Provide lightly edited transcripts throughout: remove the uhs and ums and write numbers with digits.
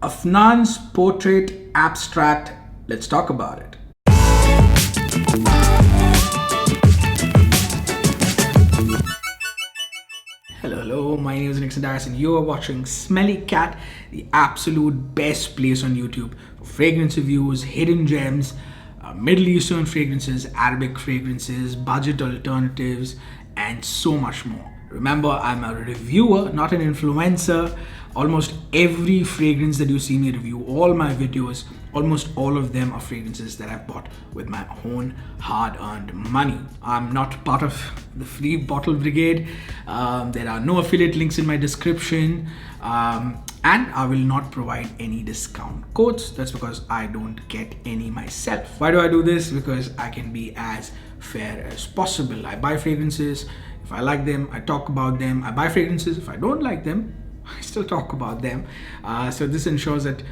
Afnan's Portrait Abstract. Let's talk about it. Hello, my name is Nixon and you are watching Smelly Cat, the absolute best place on YouTube for fragrance reviews, hidden gems, Middle Eastern fragrances, Arabic fragrances, budget alternatives, and so much more. Remember, I'm a reviewer, not an influencer. Almost every fragrance that you see me review, all my videos, almost all of them are fragrances that I've bought with my own hard-earned money. I'm not part of the free bottle brigade. There are no affiliate links in my description. And I will not provide any discount codes. That's because I don't get any myself. Why do I do this? Because I can be as fair as possible. I buy fragrances. If I like them, I talk about them. I buy fragrances. If I don't like them, I still talk about them. So this ensures that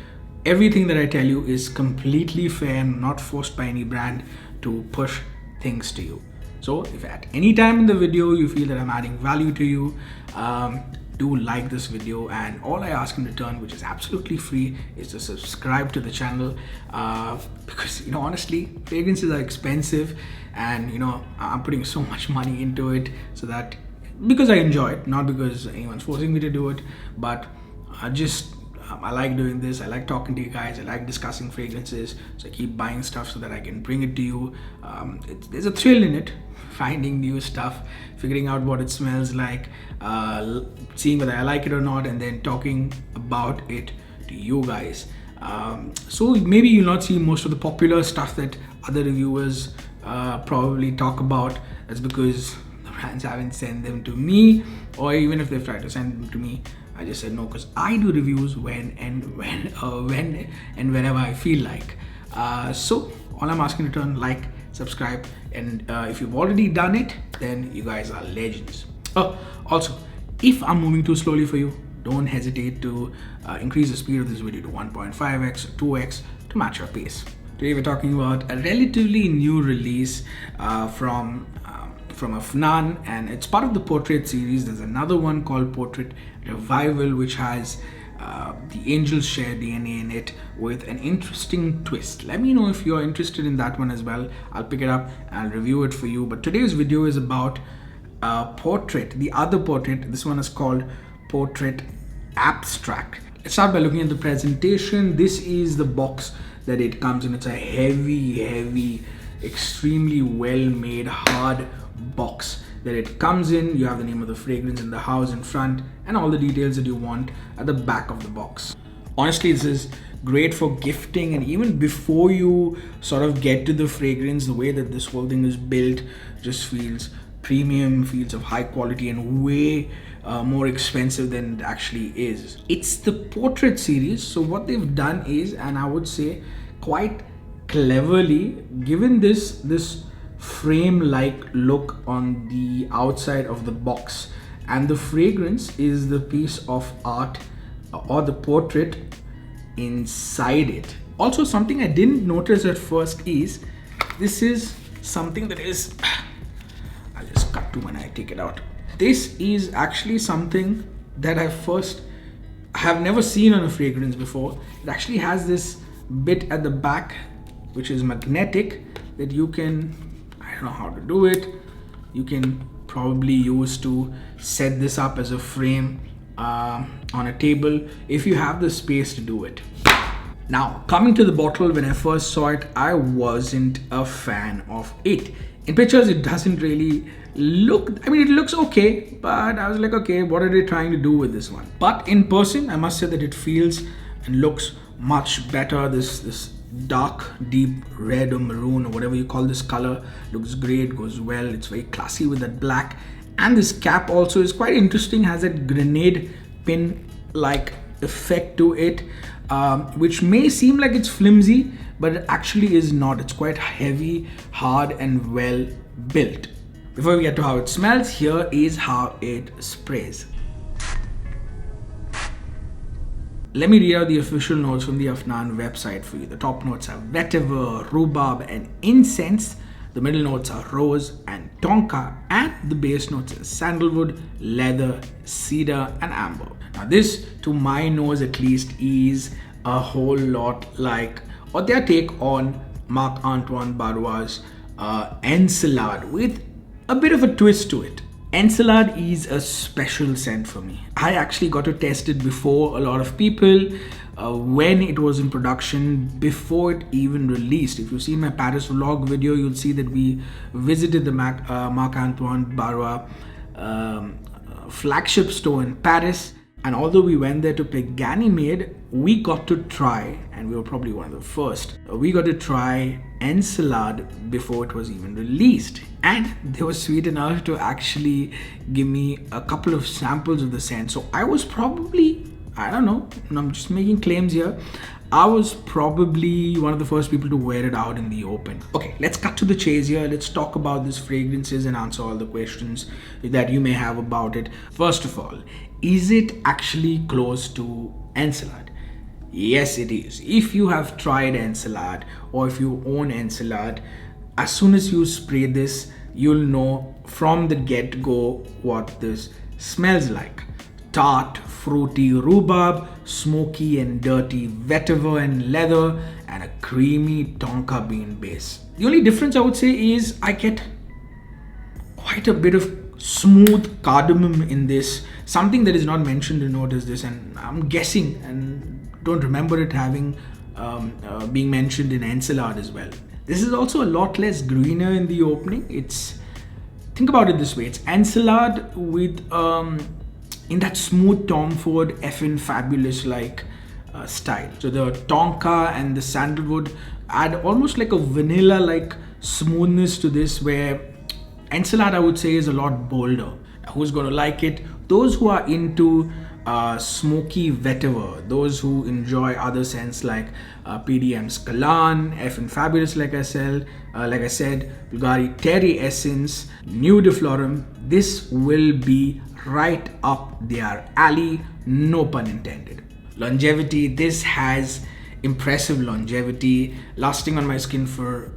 everything that I tell you is completely fair and not forced by any brand to push things to you. So if at any time in the video you feel that I'm adding value to you, do like this video, and all I ask in return, which is absolutely free, is to subscribe to the channel, because honestly, fragrances are expensive, and I'm putting so much money into it so that because I enjoy it, not because anyone's forcing me to do it, but I like doing this. I like talking to you guys. I like discussing fragrances. So I keep buying stuff so that I can bring it to you. There's a thrill in it, finding new stuff, figuring out what it smells like, seeing whether I like it or not, and then talking about it to you guys. So maybe you'll not see most of the popular stuff that other reviewers probably talk about. That's because the brands haven't sent them to me, or even if they've tried to send them to me, I just said no, because I do reviews when and whenever I feel like. So all I'm asking in return, like, subscribe, and if you've already done it, then you guys are legends. Oh, also, if I'm moving too slowly for you, don't hesitate to increase the speed of this video to 1.5x or 2x to match your pace. Today we're talking about a relatively new release from Afnan, and it's part of the Portrait series. There's another one called Portrait Revival, which has the Angels Share DNA in it with an interesting twist. Let me know if you're interested in that one as well. I'll pick it up and I'll review it for you. But today's video is about Portrait, the other Portrait. This one is called Portrait Abstract. Let's start by looking at the presentation. This is the box that it comes in. It's a heavy, extremely well made, hard box that it comes in. You have the name of the fragrance in the house in front and all the details that you want at the back of the box. Honestly, this is great for gifting, and even before you sort of get to the fragrance, the way that this whole thing is built just feels premium, feels of high quality, and way more expensive than it actually is. It's the Portrait series, so what they've done is, and I would say quite cleverly, given this frame-like look on the outside of the box, and the fragrance is the piece of art or the portrait inside it. Also, something I didn't notice at first is this is something that is I'll just cut to when I take it out. This is actually something that I have never seen on a fragrance before. It actually has this bit at the back which is magnetic that you can, I don't know how to do it, you can probably use to set this up as a frame on a table if you have the space to do it. Now, coming to the bottle, when I first saw it, I wasn't a fan of it. In pictures, it doesn't really look, I mean, it looks okay, but I was like, okay, what are they trying to do with this one? But in person, I must say that it feels and looks much better. This dark, deep red or maroon or whatever you call this color looks great, goes well. It's very classy with that black. And this cap also is quite interesting, has that grenade pin like effect to it, which may seem like it's flimsy, but it actually is not. It's quite heavy, hard, and well built. Before we get to how it smells, here is how it sprays. Let me read out the official notes from the Afnan website for you. The top notes are vetiver, rhubarb, and incense. The middle notes are rose and tonka, and the base notes are sandalwood, leather, cedar, and amber. Now this, to my nose at least, is a whole lot like, or their take on Marc Antoine Barois Encelade with a bit of a twist to it. Encelade is a special scent for me. I actually got to test it before a lot of people when it was in production, before it even released. If you've seen my Paris vlog video, you'll see that we visited the Marc Antoine Barois flagship store in Paris. And although we went there to pick Ganymede, we got to try, and we were probably one of the first, we got to try Encelade before it was even released. And they were sweet enough to actually give me a couple of samples of the scent. So I was probably, I don't know, I'm just making claims here, I was probably one of the first people to wear it out in the open. Okay, let's cut to the chase here. Let's talk about these fragrances and answer all the questions that you may have about it. First of all, is it actually close to Encelade? Yes, it is. If you have tried Encelade or if you own Encelade, as soon as you spray this, you'll know from the get-go what this smells like. Tart, fruity rhubarb, smoky and dirty vetiver and leather, and a creamy tonka bean base. The only difference I would say is I get quite a bit of smooth cardamom in this. Something that is not mentioned in note is this, and I'm guessing and don't remember it having being mentioned in Encelade as well. This is also a lot less greener in the opening. It's, think about it this way, it's Encelade with in that smooth Tom Ford effin' fabulous like style. So the tonka and the sandalwood add almost like a vanilla like smoothness to this, where Encelade I would say is a lot bolder. Who's going to like it? Those who are into smoky vetiver, those who enjoy other scents like PDM's Kalan, effin' fabulous like I said, Bulgari Terry Essence, New de Florum. This will be right up their alley, no pun intended. Longevity, this has impressive longevity, lasting on my skin for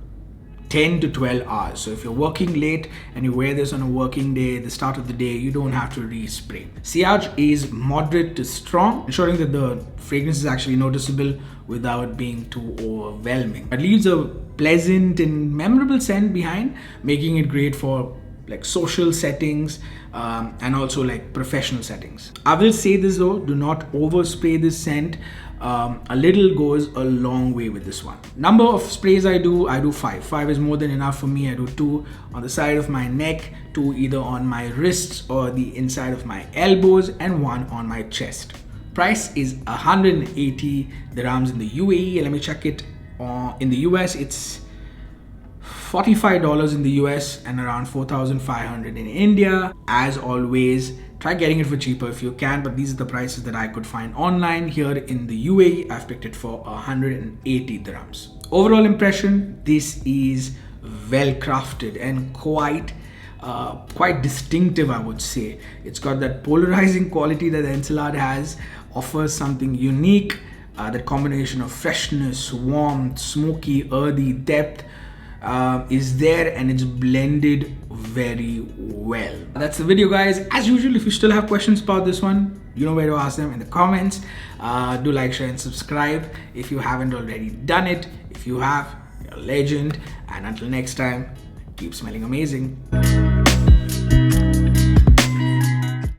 10 to 12 hours. So if you're working late and you wear this on a working day, the start of the day, you don't have to respray. Sillage is moderate to strong, ensuring that the fragrance is actually noticeable without being too overwhelming. It leaves a pleasant and memorable scent behind, making it great for like social settings and also like professional settings. I will say this though, do not overspray this scent. A little goes a long way with this one. Number of sprays I do 5. 5 is more than enough for me. I do 2 on the side of my neck, 2 either on my wrists or the inside of my elbows, and 1 on my chest. Price is 180 dirhams in the UAE. Let me check it. In the US, it's $45 in the US and around 4,500 in India. As always, try getting it for cheaper if you can, but these are the prices that I could find online. Here in the UAE, I've picked it for 180 dirhams. Overall impression, this is well crafted and quite distinctive, I would say. It's got that polarizing quality that the Encelade has, offers something unique. That combination of freshness, warmth, smoky, earthy depth is there, and it's blended very well. That's the video, guys. As usual, if you still have questions about this one, you know where to ask them in the comments. Do like, share and subscribe if you haven't already done it. If you have, you're a legend. And until next time, keep smelling amazing.